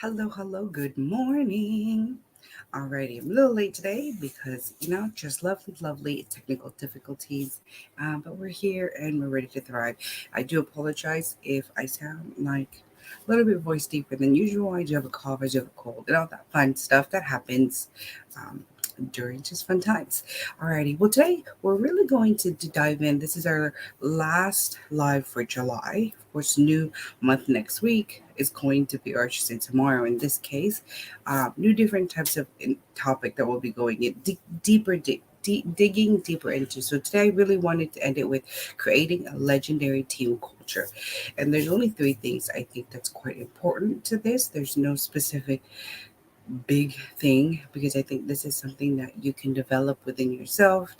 Hello, good morning. Alrighty, I'm a little late today because, just lovely technical difficulties. But we're here and we're ready to thrive. I do apologize if I sound like a little bit voice deeper than usual. I do have a cough, I do have a cold, and all that fun stuff that happens um, during just fun times. Alrighty, well, today we're really going to dive in. This is our last live for July. Of course, new month next week is going to be, or I should say tomorrow in this case, new different types of topic that we'll be going in deeper, digging deeper into. So today I really wanted to end it with creating a legendary team culture. And there's only three things I think that's quite important to this. There's no specific big thing because I think this is something that you can develop within yourself,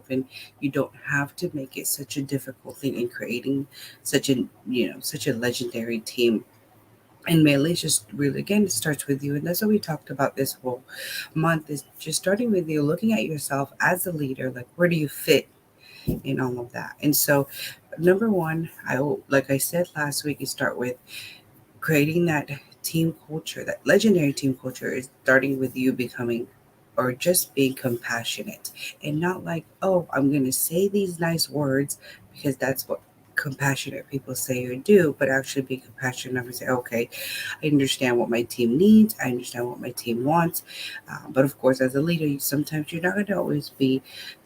and you don't have to make it such a difficult thing in creating such a legendary team. And mainly it's just really, again, it starts with you, and that's what we talked about this whole month, is just starting with you, looking at yourself as a leader, like where do you fit in all of that. And so number one, like I said last week, you start with creating that team culture, that legendary team culture, is starting with you becoming or just being compassionate, and not like, oh, I'm going to say these nice words because that's what compassionate people say or do, but actually be compassionate enough and say, okay, I understand what my team needs, I understand what my team wants. But of course, as a leader, sometimes you're not going to always be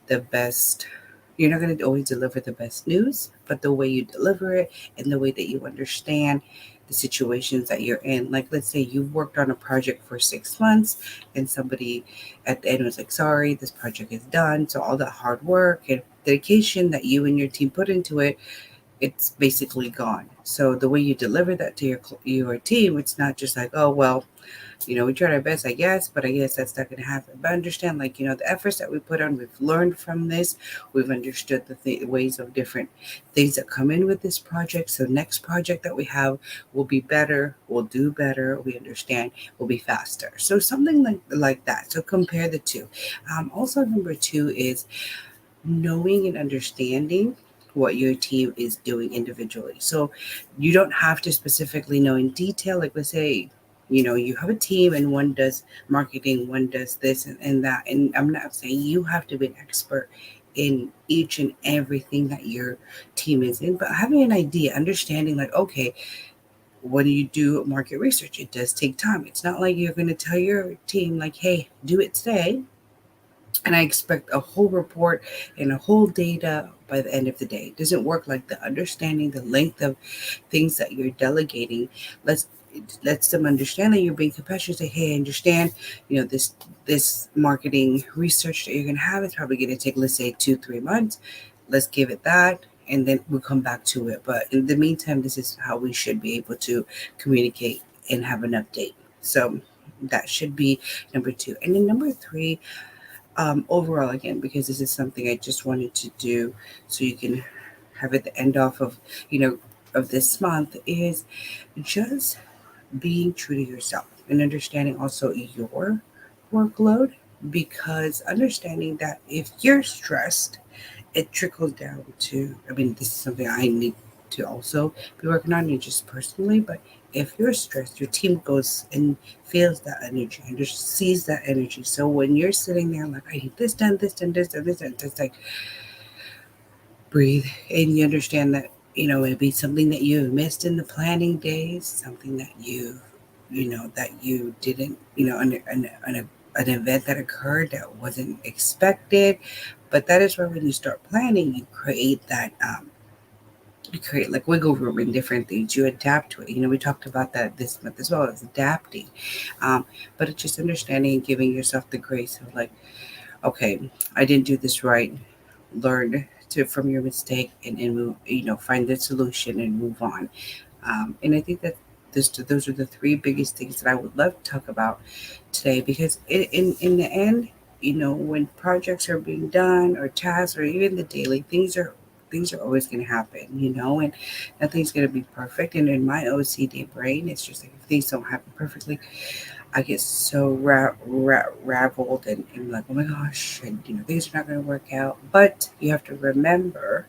the best. You're not going to always deliver the best news, but the way you deliver it and the way that you understand the situations that you're in. Like, let's say you've worked on a project for 6 months and somebody at the end was like, sorry, this project is done. So all that hard work and dedication that you and your team put into it, it's basically gone. So the way you deliver that to your team, it's not just like, oh, well, we tried our best, I guess, but I guess that's not going to happen. But understand, like, the efforts that we put on, we've learned from this. We've understood the ways of different things that come in with this project. So next project that we have will be better, we'll do better, we understand, will be faster. So something like that. So compare the two. Also, number two is knowing and understanding what your team is doing individually. So you don't have to specifically know in detail. Like, let's say, you have a team and one does marketing, one does this and that. And I'm not saying you have to be an expert in each and everything that your team is in, but having an idea, understanding, like, okay, when you do market research, it does take time. It's not like you're going to tell your team, like, hey, do it today, and I expect a whole report and a whole data by the end of the day. It doesn't work like the understanding the length of things that you're delegating. Let's lets them understand that you're being compassionate. Say, hey, I understand, this marketing research that you're gonna have is probably gonna take, let's say, 2-3 months. Let's give it that, and then we'll come back to it. But in the meantime, this is how we should be able to communicate and have an update. So that should be number two. And then number three, overall, again, because this is something I just wanted to do so you can have it the end off of, of this month, is just being true to yourself and understanding also your workload, because understanding that if you're stressed, it trickles down to, I mean, this is something I need to also be working on, not just personally, but if you're stressed, your team goes and feels that energy and just sees that energy. So when you're sitting there like, I need this done, this done, this done, this done, it's like, breathe, and you understand that, it'd be something that you missed in the planning days, something that that you didn't, an event that occurred that wasn't expected. But that is where, when you start planning, you create like wiggle room in different things. You adapt to it. We talked about that this month as well, as adapting. Um, but it's just understanding and giving yourself the grace of, like, okay, I didn't do this right. Learn from your mistake, and move, find the solution and move on. And I think that those are the three biggest things that I would love to talk about today, because in the end, when projects are being done, or tasks, or even the daily things are always going to happen, and nothing's going to be perfect. And in my OCD brain, it's just like, if things don't happen perfectly, I get so raveled, and like, oh my gosh, and things are not going to work out. But you have to remember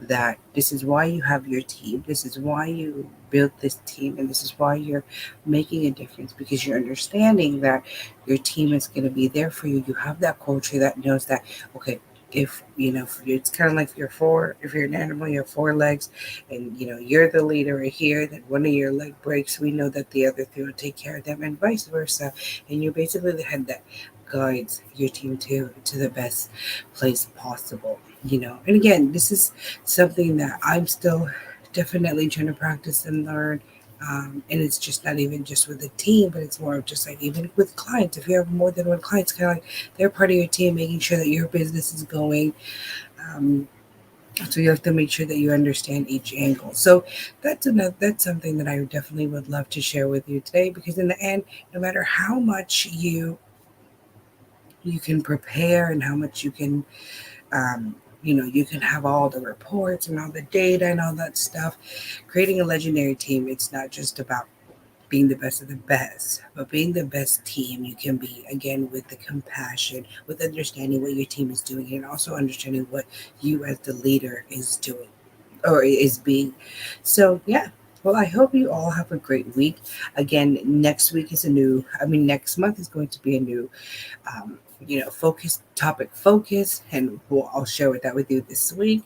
that this is why you have your team. This is why you built this team, and this is why you're making a difference, because you're understanding that your team is going to be there for you. You have that culture that knows that, okay, if it's kind of like if you're an animal, you have four legs, and you're the leader right here, that one of your leg breaks, we know that the other three will take care of them, and vice versa. And you're basically the head that guides your team to the best place possible. And again, this is something that I'm still definitely trying to practice and learn. And it's just not even just with the team, but it's more of just like even with clients. If you have more than one client, it's kind of like they're part of your team, making sure that your business is going. Um, so you have to make sure that you understand each angle. So that's something that I definitely would love to share with you today, because in the end, no matter how much you can prepare and how much you can you can have all the reports and all the data and all that stuff. Creating a legendary team, it's not just about being the best of the best, but being the best team you can be, again, with the compassion, with understanding what your team is doing, and also understanding what you as the leader is doing or is being. So, yeah. Well, I hope you all have a great week. Again, next month is going to be a new focus topic focus, and I'll share that with you this week.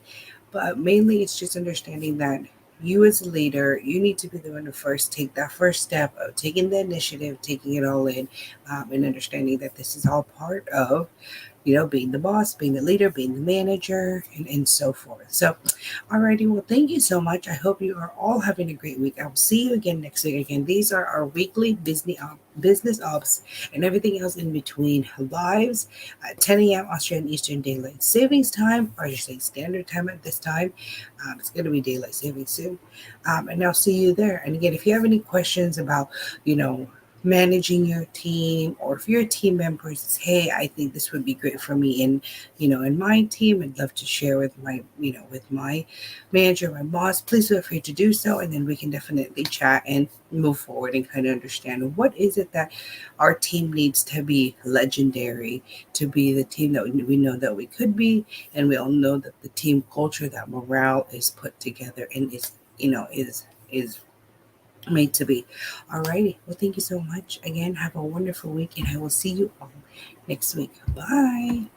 But mainly, it's just understanding that you as a leader, you need to be the one to first take that first step of taking the initiative, taking it all in, and understanding that this is all part of being the boss, being the leader, being the manager, and so forth. So, alrighty, well, thank you so much. I hope you are all having a great week. I will see you again next week. Again, these are our weekly business ops and everything else in between lives at 10 a.m. Australian Eastern Daylight Savings Time, or I should say Standard Time at this time. It's going to be Daylight Savings soon. And I'll see you there. And again, if you have any questions about, you know, managing your team, or if you're a team member says, hey, I think this would be great for me in my team, I'd love to share with my manager, my boss, please feel free to do so, and then we can definitely chat and move forward and kind of understand what is it that our team needs to be legendary, to be the team that we know that we could be, and we all know that the team culture, that morale is put together and is made to be. Alrighty. Well, thank you so much. Again, have a wonderful week, and I will see you all next week. Bye.